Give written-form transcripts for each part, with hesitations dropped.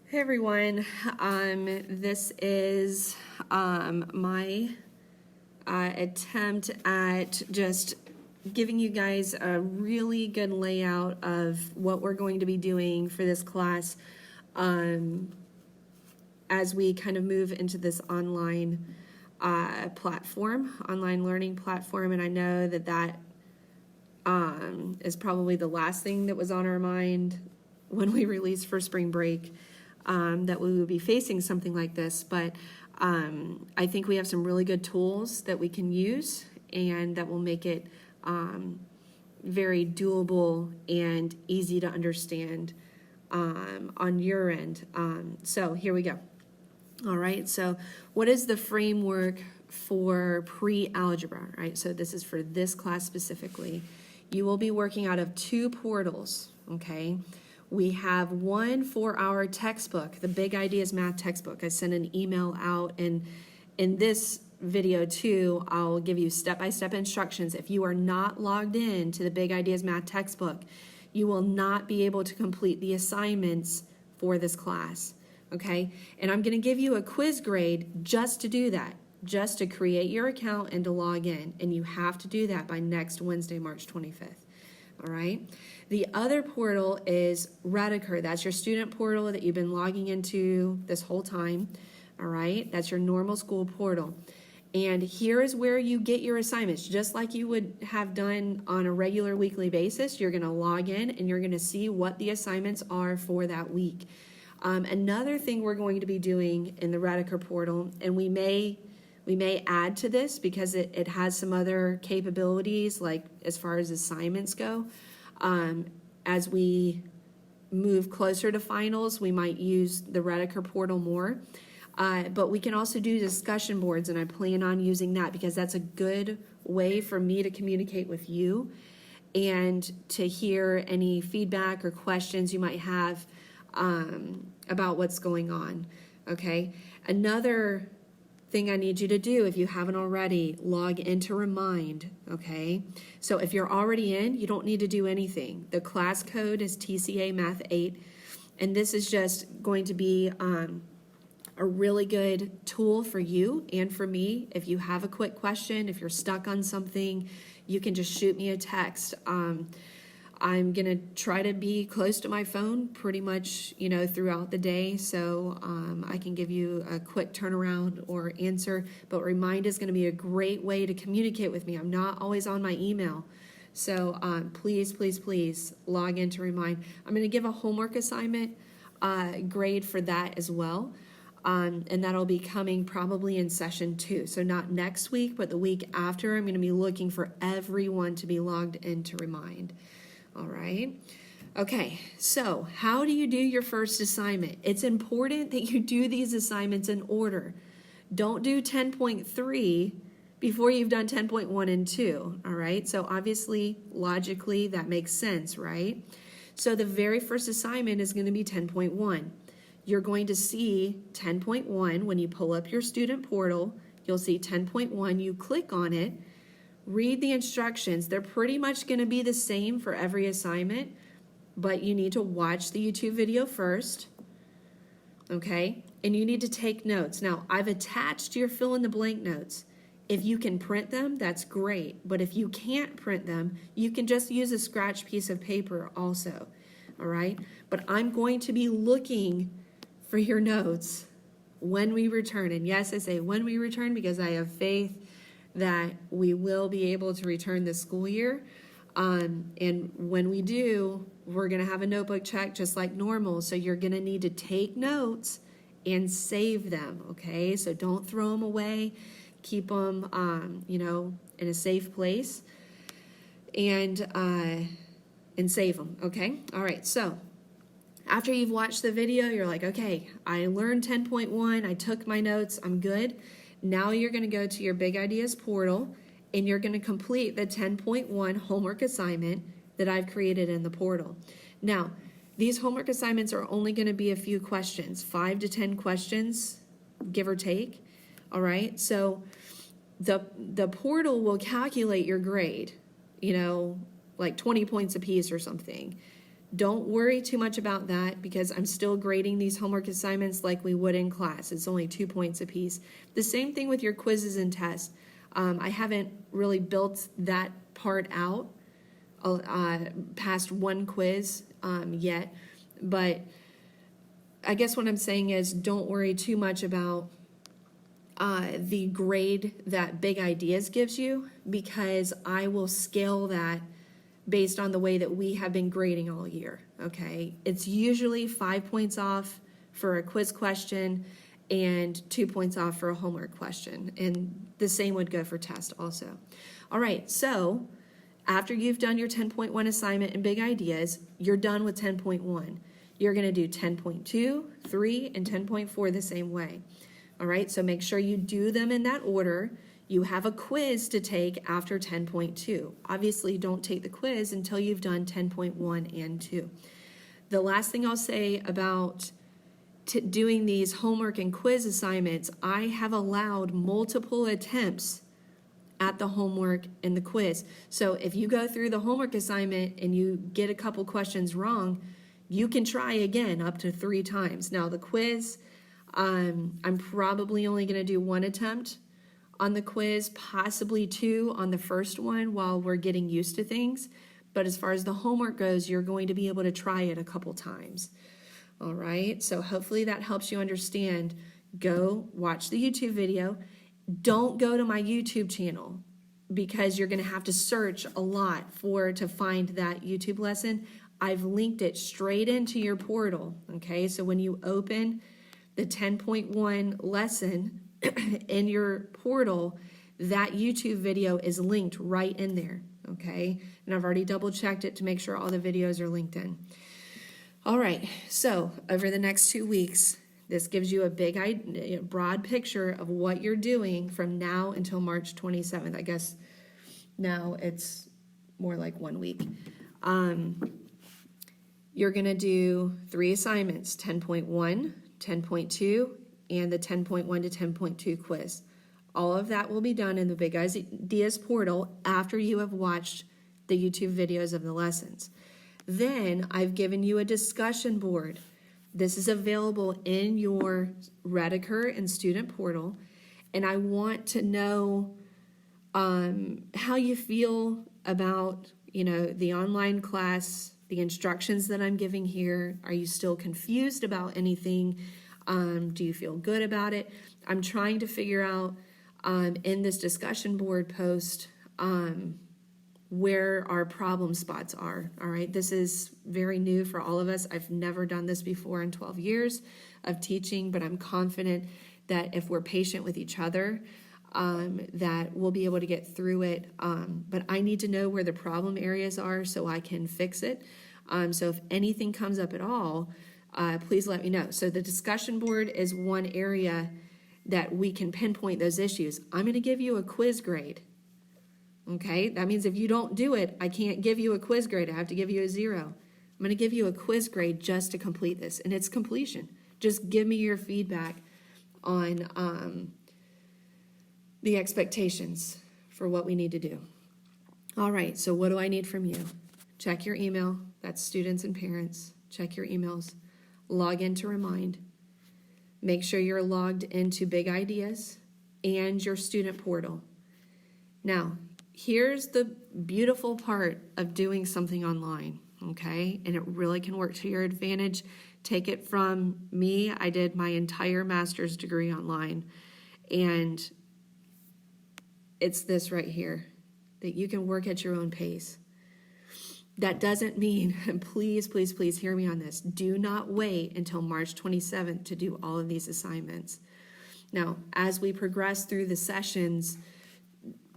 Hey everyone, this is my attempt at just giving you guys a really good layout of what we're going to be doing for this class as we kind of move into this online online learning platform. And I know that is probably the last thing that was on our mind when we released for spring break. That we would be facing something like this, but I think we have some really good tools that we can use and that will make it very doable and easy to understand on your end. So here we go. All right, so what is the framework for pre-algebra, right? So this is for this class specifically. You will be working out of two portals, okay? We have one 4-hour textbook, the Big Ideas Math textbook. I sent an email out, and in this video too, I'll give you step-by-step instructions. If you are not logged in to the Big Ideas Math textbook, you will not be able to complete the assignments for this class, okay? And I'm gonna give you a quiz grade just to do that, just to create your account and to log in, and you have to do that by next Wednesday, March 25th. All right. The other portal is Rediker. That's your student portal that you've been logging into this whole time. All right. That's your normal school portal. And here is where you get your assignments, just like you would have done on a regular weekly basis. You're going to log in and you're going to see what the assignments are for that week. Another thing we're going to be doing in the Rediker portal, and we may add to this because it has some other capabilities, like as far as assignments go. As we move closer to finals, we might use the Rediker portal more. But we can also do discussion boards, and I plan on using that because that's a good way for me to communicate with you and to hear any feedback or questions you might have about what's going on, okay? Another thing I need you to do, if you haven't already, log into Remind, okay? So if you're already in, you don't need to do anything. The class code is TCA Math 8, and this is just going to be a really good tool for you and for me. If you have a quick question, if you're stuck on something, you can just shoot me a text. I'm gonna try to be close to my phone pretty much, throughout the day, so I can give you a quick turnaround or answer. But Remind is gonna be a great way to communicate with me. I'm not always on my email, so please, please, please log into Remind. I'm gonna give a homework assignment grade for that as well, and that'll be coming probably in session 2. So not next week, but the week after. I'm gonna be looking for everyone to be logged into Remind. All right. Okay, so how do you do your first assignment? It's important that you do these assignments in order. Don't do 10.3 before you've done 10.1 and 2, all right? So obviously, logically, that makes sense, right? So the very first assignment is going to be 10.1. You're going to see 10.1 when you pull up your student portal. You'll see 10.1. You click on it. Read the instructions. They're pretty much going to be the same for every assignment, but you need to watch the YouTube video first, okay? And you need to take notes. Now, I've attached your fill-in-the-blank notes. If you can print them, that's great, but if you can't print them, you can just use a scratch piece of paper also, all right? But I'm going to be looking for your notes when we return, and yes, I say when we return because I have faith that we will be able to return this school year. And when we do, we're going to have a notebook check just like normal. So you're going to need to take notes and save them, okay? So don't throw them away. Keep them, in a safe place and save them, okay? All right, so after you've watched the video, you're like, okay, I learned 10.1. I took my notes. I'm good. Now you're going to go to your Big Ideas portal and you're going to complete the 10.1 homework assignment that I've created in the portal. Now, these homework assignments are only going to be a few questions, 5 to 10 questions, give or take. All right, so the portal will calculate your grade, like 20 points apiece or something. Don't worry too much about that because I'm still grading these homework assignments like we would in class. It's only 2 points apiece. The same thing with your quizzes and tests. I haven't really built that part out past one quiz yet, but I guess what I'm saying is don't worry too much about the grade that Big Ideas gives you, because I will scale that based on the way that we have been grading all year, okay? It's usually 5 points off for a quiz question and 2 points off for a homework question, and the same would go for test also. All right, so after you've done your 10.1 assignment in Big Ideas, you're done with 10.1. You're gonna do 10.2, 3, and 10.4 the same way. All right, so make sure you do them in that order. You have a quiz to take after 10.2. Obviously, don't take the quiz until you've done 10.1 and 2. The last thing I'll say about doing these homework and quiz assignments, I have allowed multiple attempts at the homework and the quiz. So if you go through the homework assignment and you get a couple questions wrong, you can try again up to 3 times. Now the quiz, I'm probably only gonna do 1 attempt on the quiz, possibly 2 on the first one while we're getting used to things. But as far as the homework goes, you're going to be able to try it a couple times. All right, so hopefully that helps you understand. Go watch the YouTube video. Don't go to my YouTube channel because you're gonna have to search a lot to find that YouTube lesson. I've linked it straight into your portal, okay? So when you open the 10.1 lesson in your portal, that YouTube video is linked right in there, okay? And I've already double checked it to make sure all the videos are linked in. All right, so over the next 2 weeks, this gives you a broad picture of what you're doing from now until March 27th. I guess now it's more like 1 week. You're gonna do 3 assignments, 10.1, 10.2, and the 10.1 to 10.2 quiz. All of that will be done in the Big Ideas portal after you have watched the YouTube videos of the lessons. Then I've given you a discussion board. This is available in your Rediker and student portal, and I want to know how you feel about, the online class, the instructions that I'm giving here. Are you still confused about anything? Do you feel good about it? I'm trying to figure out in this discussion board post where our problem spots are. All right, this is very new for all of us. I've never done this before in 12 years of teaching, but I'm confident that if we're patient with each other, that we'll be able to get through it. But I need to know where the problem areas are so I can fix it. So if anything comes up at all, please let me know. So the discussion board is one area that we can pinpoint those issues. I'm going to give you a quiz grade. Okay, that means if you don't do it, I can't give you a quiz grade. I have to give you a 0. I'm going to give you a quiz grade just to complete this, and it's completion. Just give me your feedback on the expectations for what we need to do. All right, so what do I need from you? Check your email. That's students and parents. Check your emails. Log in to Remind. Make sure you're logged into Big Ideas and your student portal. Now, here's the beautiful part of doing something online, okay? And it really can work to your advantage. Take it from me. I did my entire master's degree online, and it's this right here, that you can work at your own pace. That doesn't mean, and please, please, please hear me on this, do not wait until March 27th to do all of these assignments. Now, as we progress through the sessions,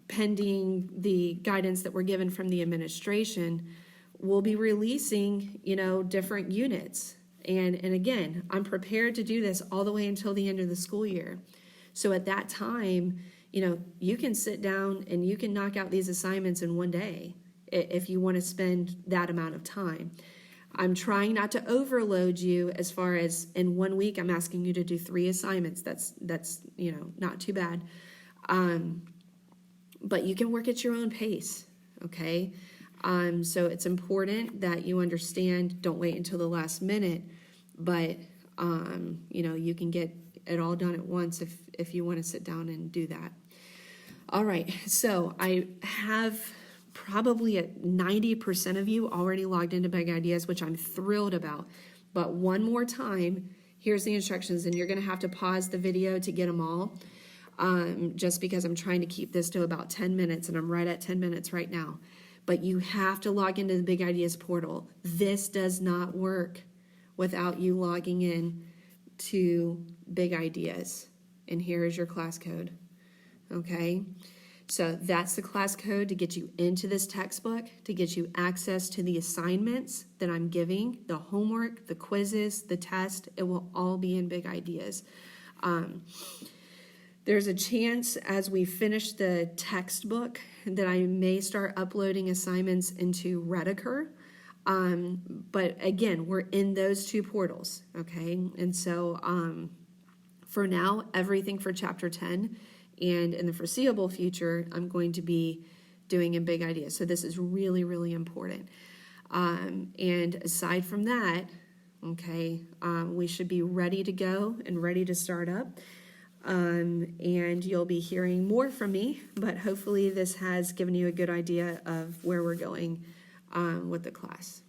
pending the guidance that we're given from the administration, we'll be releasing, different units. And again, I'm prepared to do this all the way until the end of the school year. So at that time, you can sit down and you can knock out these assignments in one day if you want to spend that amount of time. I'm trying not to overload you as far as in 1 week, I'm asking you to do 3 assignments. That's not too bad. But you can work at your own pace, okay? So it's important that you understand, don't wait until the last minute, but, you can get it all done at once if you want to sit down and do that. All right, so I have probably at 90% of you already logged into Big Ideas, which I'm thrilled about. But one more time, here's the instructions, and you're going to have to pause the video to get them all, just because I'm trying to keep this to about 10 minutes, and I'm right at 10 minutes right now. But you have to log into the Big Ideas portal. This does not work without you logging in to Big Ideas. And here is your class code. Okay? So that's the class code to get you into this textbook, to get you access to the assignments that I'm giving, the homework, the quizzes, the test. It will all be in Big Ideas. There's a chance as we finish the textbook that I may start uploading assignments into Rediker. But again, we're in those two portals, okay? And so for now, everything for Chapter 10, and in the foreseeable future, I'm going to be doing in Big Ideas. So this is really, really important. And aside from that, okay, we should be ready to go and ready to start up. And you'll be hearing more from me, but hopefully this has given you a good idea of where we're going with the class.